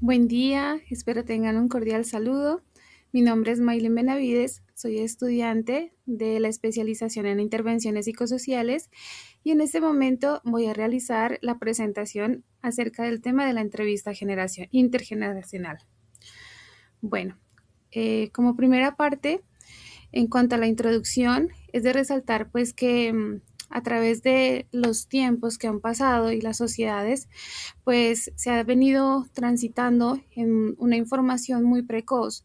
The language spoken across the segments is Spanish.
Buen día, espero tengan un cordial saludo. Mi nombre es Maylen Benavides, soy estudiante de la especialización en intervenciones psicosociales y en este momento voy a realizar la presentación acerca del tema de la entrevista intergeneracional. Bueno, como primera parte, en cuanto a la introducción, es de resaltar pues que a través de los tiempos que han pasado y las sociedades, pues se ha venido transitando en una información muy precoz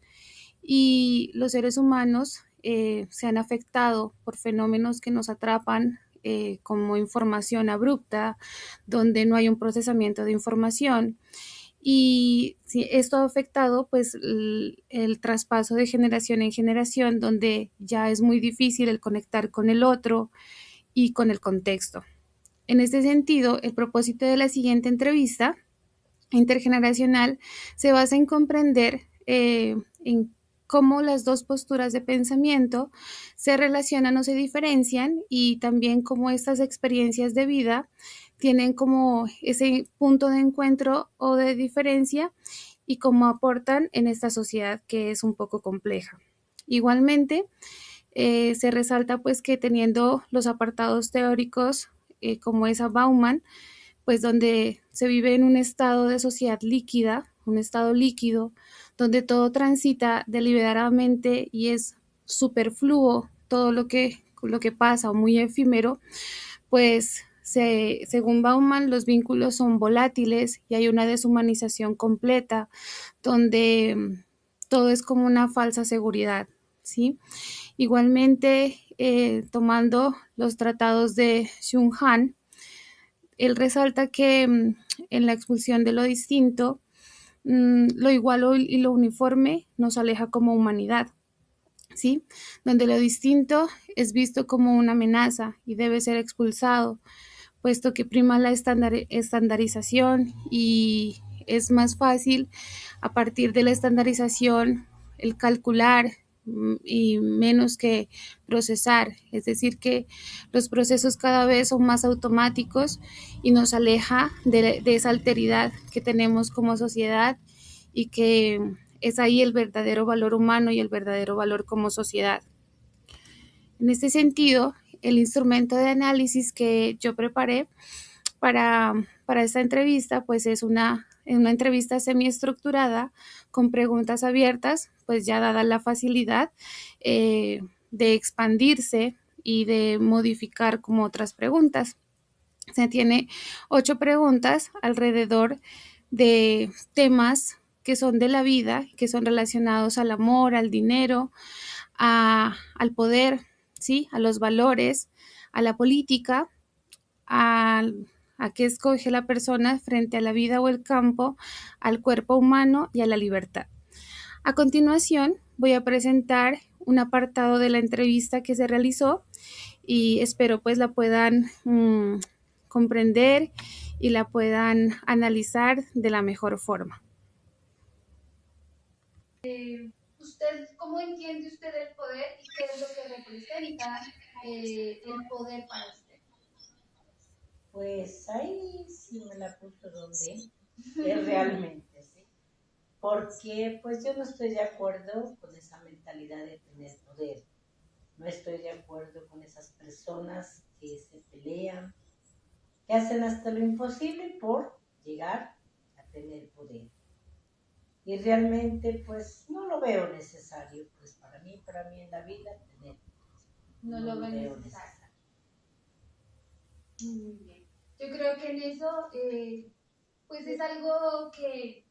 y los seres humanos se han afectado por fenómenos que nos atrapan como información abrupta, donde no hay un procesamiento de información. Y sí, esto ha afectado pues el traspaso de generación en generación, donde ya es muy difícil el conectar con el otro y con el contexto. En este sentido, el propósito de la siguiente entrevista intergeneracional se basa en comprender en cómo las dos posturas de pensamiento se relacionan o se diferencian y también cómo estas experiencias de vida tienen como ese punto de encuentro o de diferencia y cómo aportan en esta sociedad que es un poco compleja. Igualmente, se resalta pues que teniendo los apartados teóricos como es a Bauman, pues donde se vive en un estado de sociedad líquida, un estado líquido, donde todo transita deliberadamente y es superfluo todo lo que pasa o muy efímero, pues según Bauman los vínculos son volátiles y hay una deshumanización completa donde todo es como una falsa seguridad, ¿sí? Igualmente, tomando los tratados de Xun Han, él resalta que en la expulsión de lo distinto, lo igual y lo uniforme nos aleja como humanidad, ¿sí? Donde lo distinto es visto como una amenaza y debe ser expulsado, puesto que prima la estandarización y es más fácil a partir de la estandarización el calcular y menos que procesar, es decir, que los procesos cada vez son más automáticos y nos aleja de esa alteridad que tenemos como sociedad y que es ahí el verdadero valor humano y el verdadero valor como sociedad. En este sentido, el instrumento de análisis que yo preparé para esta entrevista, pues es una entrevista semiestructurada con preguntas abiertas, pues ya dada la facilidad de expandirse y de modificar como otras preguntas. Se tiene 8 preguntas alrededor de temas que son de la vida, que son relacionados al amor, al dinero, al poder, ¿sí? A los valores, a la política, a, a qué escoge la persona frente a la vida o el campo, al cuerpo humano y a la libertad. A continuación, voy a presentar un apartado de la entrevista que se realizó y espero pues la puedan comprender y la puedan analizar de la mejor forma. ¿Usted cómo entiende usted el poder y qué es lo que representa el poder para usted? Pues ahí sí me la puso donde es realmente, ¿sí? Porque pues yo no estoy de acuerdo con esa mentalidad de tener poder. No estoy de acuerdo con esas personas que se pelean, que hacen hasta lo imposible por llegar a tener poder. Y realmente pues no lo veo necesario, pues para mí en la vida tener No no lo lo ve veo necesario. necesario. Muy bien. Yo creo que en eso, pues es algo que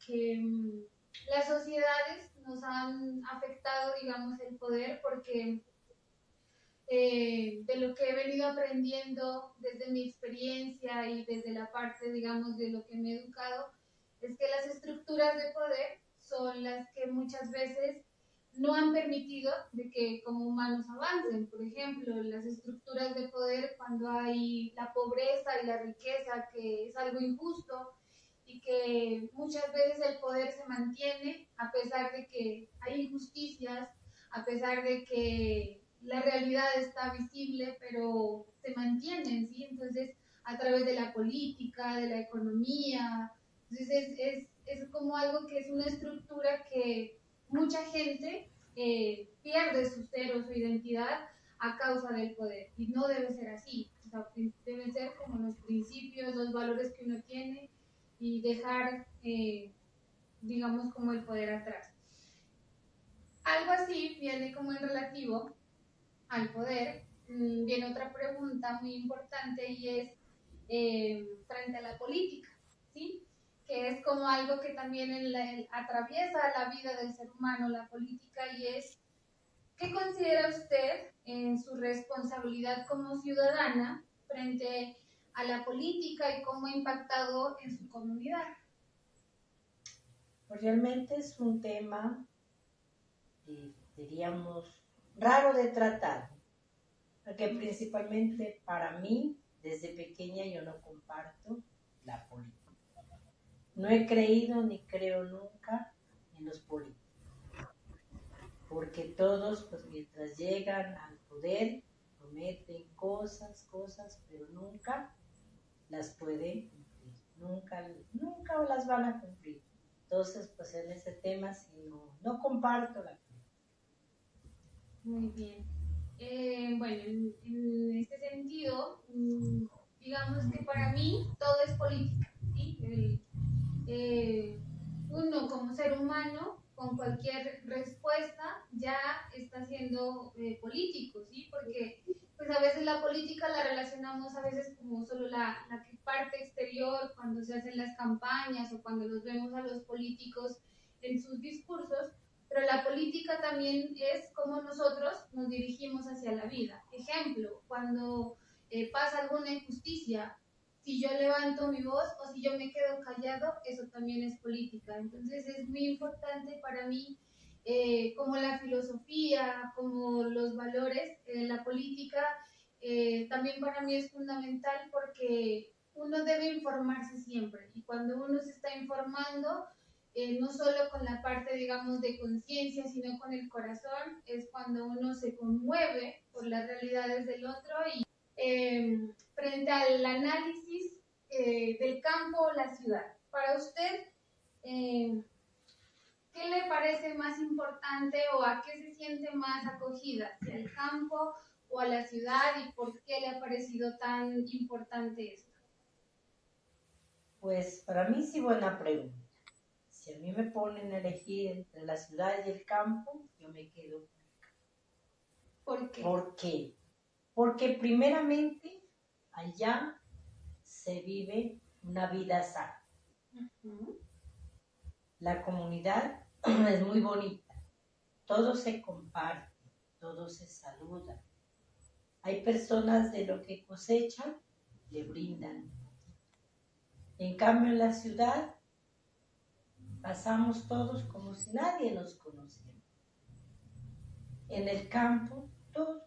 las sociedades nos han afectado, digamos, el poder, porque de lo que he venido aprendiendo desde mi experiencia y desde la parte, digamos, de lo que me he educado, es que las estructuras de poder son las que muchas veces no han permitido de que como humanos avancen. Por ejemplo, las estructuras de poder cuando hay la pobreza y la riqueza, que es algo injusto y que muchas veces el poder se mantiene a pesar de que hay injusticias, a pesar de que la realidad está visible, pero se mantienen, ¿sí? Entonces, a través de la política, de la economía, entonces es es como algo que es una estructura que mucha gente pierde su ser o su identidad a causa del poder. Y no debe ser así. O sea, deben ser como los principios, los valores que uno tiene y dejar, digamos, como el poder atrás. Algo así viene como en relativo al poder. Viene otra pregunta muy importante y es frente a la política, ¿sí? Que es como algo que también atraviesa la vida del ser humano, la política, y es, ¿qué considera usted en su responsabilidad como ciudadana frente a la política y cómo ha impactado en su comunidad? Pues realmente es un tema, diríamos, raro de tratar, porque principalmente para mí, desde pequeña yo no comparto la política. No he creído ni creo nunca en los políticos, porque todos, pues mientras llegan al poder, prometen cosas, pero nunca las pueden cumplir, nunca las van a cumplir. Entonces, pues en ese tema sí no comparto la política. Muy bien. Bueno, en este sentido, digamos que para mí todo es política, ¿sí? Uno como ser humano, con cualquier respuesta, ya está siendo político, ¿sí? Porque pues a veces la política la relacionamos a veces como solo la parte exterior, cuando se hacen las campañas o cuando los vemos a los políticos en sus discursos, pero la política también es como nosotros nos dirigimos hacia la vida. Ejemplo, cuando pasa alguna injusticia, si yo levanto mi voz o si yo me quedo callado, eso también es política. Entonces es muy importante para mí, como la filosofía, como los valores, la política, también para mí es fundamental porque uno debe informarse siempre y cuando uno se está informando, no solo con la parte, digamos, de conciencia, sino con el corazón, es cuando uno se conmueve por las realidades del otro y frente al análisis del campo o la ciudad. Para usted, ¿qué le parece más importante o a qué se siente más acogida? ¿Si al campo o a la ciudad y por qué le ha parecido tan importante esto? Pues para mí sí buena pregunta. Si a mí me ponen a elegir entre la ciudad y el campo, yo me quedo con el campo. ¿Por qué? ¿Por qué? Porque primeramente allá se vive una vida sana. La comunidad es muy bonita, todo se comparte, todo se saluda. Hay personas de lo que cosechan, le brindan. En cambio en la ciudad pasamos todos como si nadie nos conociera. En el campo, todo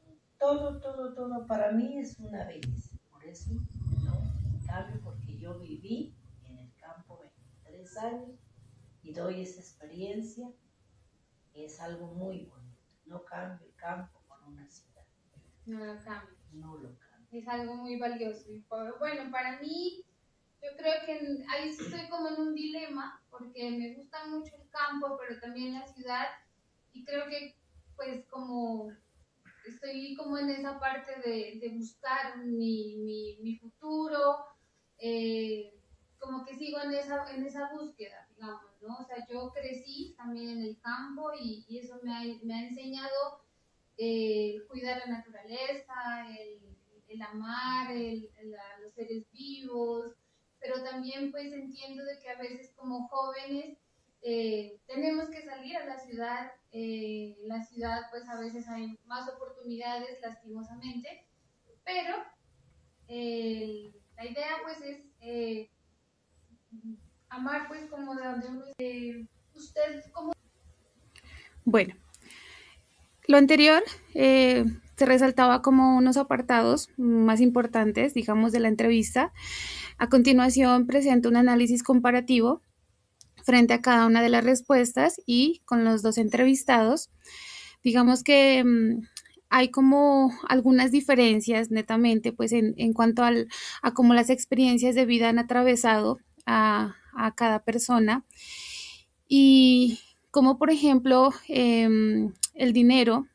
para mí es una belleza. Por eso, no, en cambio, porque yo viví en el campo 23 años y doy esa experiencia, es algo muy bonito. No cambio el campo por una ciudad. No lo cambio. No lo cambio. Es algo muy valioso. Y bueno, para mí, yo creo que ahí estoy como en un dilema, porque me gusta mucho el campo, pero también la ciudad, y creo que pues como estoy como en esa parte de buscar mi futuro, como que sigo en esa búsqueda, digamos, ¿no? O sea, yo crecí también en el campo y eso me ha enseñado cuidar la naturaleza, el amar a los seres vivos, pero también pues entiendo de que a veces como jóvenes tenemos que salir a la ciudad. En la ciudad pues a veces hay más oportunidades lastimosamente, pero la idea pues es amar pues como de donde uno usted como... Bueno, lo anterior se resaltaba como unos apartados más importantes, digamos, de la entrevista. A continuación presento un análisis comparativo frente a cada una de las respuestas y con los dos entrevistados. Digamos que hay como algunas diferencias netamente pues en cuanto a cómo las experiencias de vida han atravesado a a cada persona. Y como por ejemplo el dinero,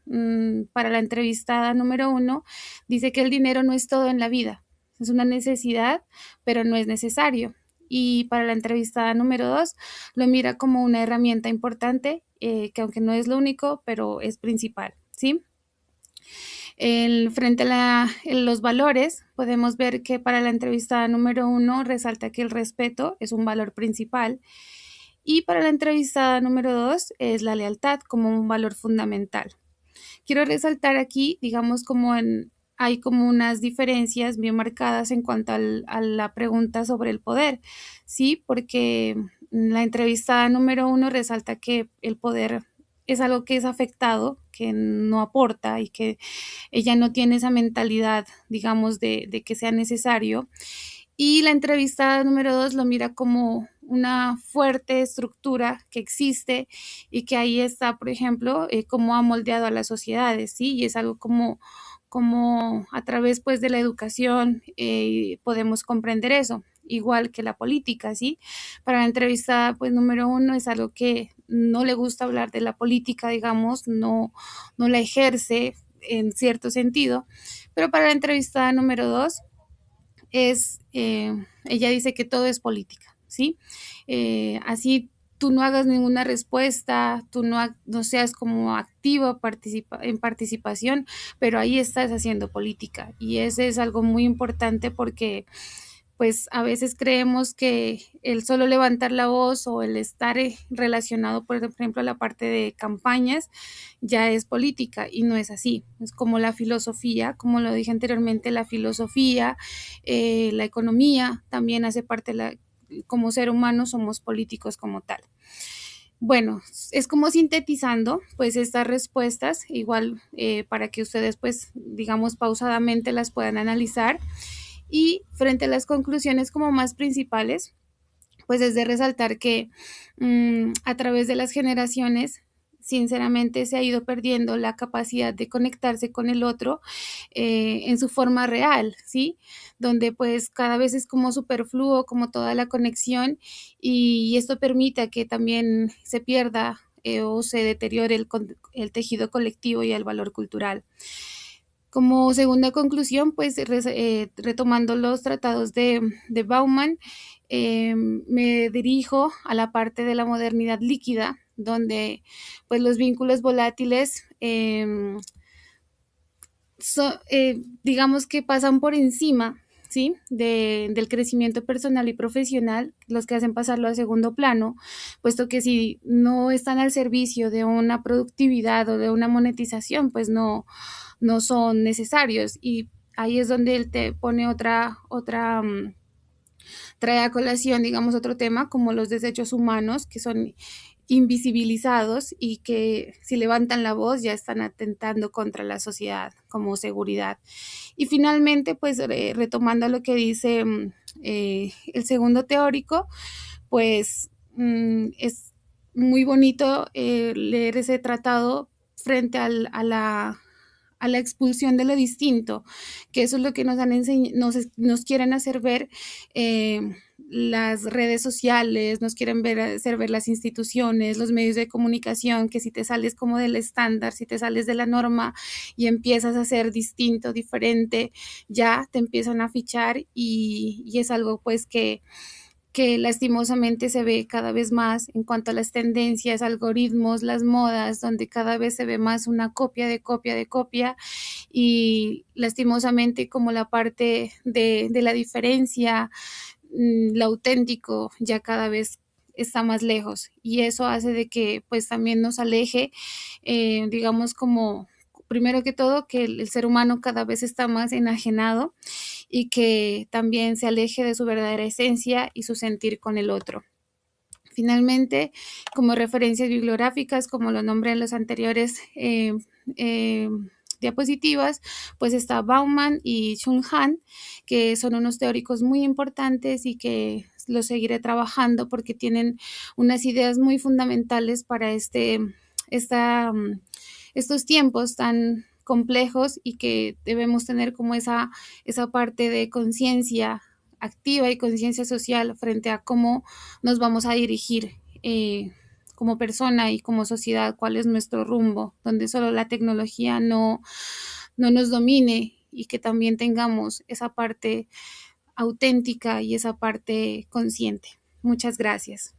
para la entrevistada número 1, dice que el dinero no es todo en la vida, es una necesidad, pero no es necesario. Y para la entrevistada número 2, lo mira como una herramienta importante, que aunque no es lo único, pero es principal, ¿sí? Frente a los valores, podemos ver que para la entrevistada número 1 resalta que el respeto es un valor principal, y para la entrevistada número 2 es la lealtad como un valor fundamental. Quiero resaltar aquí, digamos, hay como unas diferencias bien marcadas en cuanto a la pregunta sobre el poder, ¿sí? Porque la entrevistada número 1 resalta que el poder es algo que es afectado, que no aporta y que ella no tiene esa mentalidad, digamos, de que sea necesario. Y la entrevistada número 2 lo mira como una fuerte estructura que existe y que ahí está, por ejemplo, cómo ha moldeado a las sociedades, ¿sí? Y es algo como a través pues de la educación podemos comprender eso, igual que la política, ¿sí? Para la entrevistada pues número 1 es algo que no le gusta hablar de la política, digamos, no la ejerce en cierto sentido, pero para la entrevistada número 2 ella dice que todo es política, ¿sí? Así tú no hagas ninguna respuesta, tú no seas como activo en participación, pero ahí estás haciendo política. Y ese es algo muy importante porque pues a veces creemos que el solo levantar la voz o el estar relacionado, por ejemplo, a la parte de campañas, ya es política y no es así. Es como la filosofía, como lo dije anteriormente, la filosofía, la economía también hace parte como ser humano somos políticos como tal. Bueno, es como sintetizando pues estas respuestas, igual para que ustedes pues digamos pausadamente las puedan analizar. Y frente a las conclusiones como más principales, pues es de resaltar que a través de las generaciones, sinceramente se ha ido perdiendo la capacidad de conectarse con el otro en su forma real, ¿sí? Donde pues cada vez es como superfluo, como toda la conexión, y esto permite que también se pierda o se deteriore el tejido colectivo y el valor cultural. Como segunda conclusión, pues retomando los tratados de Bauman, me dirijo a la parte de la modernidad líquida, donde pues los vínculos volátiles digamos que pasan por encima, ¿sí? Del crecimiento personal y profesional, los que hacen pasarlo a segundo plano, puesto que si no están al servicio de una productividad o de una monetización, pues no son necesarios. Y ahí es donde él te pone trae a colación, digamos, otro tema como los desechos humanos, que son invisibilizados y que si levantan la voz ya están atentando contra la sociedad como seguridad. Y finalmente, pues retomando lo que dice el segundo teórico, pues es muy bonito leer ese tratado frente a la expulsión de lo distinto, que eso es lo que nos quieren hacer ver las redes sociales, nos quieren hacer ver las instituciones, los medios de comunicación, que si te sales como del estándar, si te sales de la norma y empiezas a ser distinto, diferente, ya te empiezan a fichar y es algo pues que lastimosamente se ve cada vez más en cuanto a las tendencias, algoritmos, las modas, donde cada vez se ve más una copia de copia de copia y lastimosamente como la parte de la diferencia, lo auténtico ya cada vez está más lejos y eso hace de que pues también nos aleje, digamos como primero que todo que el ser humano cada vez está más enajenado y que también se aleje de su verdadera esencia y su sentir con el otro. Finalmente, como referencias bibliográficas, como lo nombré en los anteriores diapositivas, pues está Bauman y Chung Han, que son unos teóricos muy importantes y que los seguiré trabajando porque tienen unas ideas muy fundamentales para estos tiempos tan complejos y que debemos tener como esa parte de conciencia activa y conciencia social frente a cómo nos vamos a dirigir como persona y como sociedad, cuál es nuestro rumbo, donde solo la tecnología no nos domine y que también tengamos esa parte auténtica y esa parte consciente. Muchas gracias.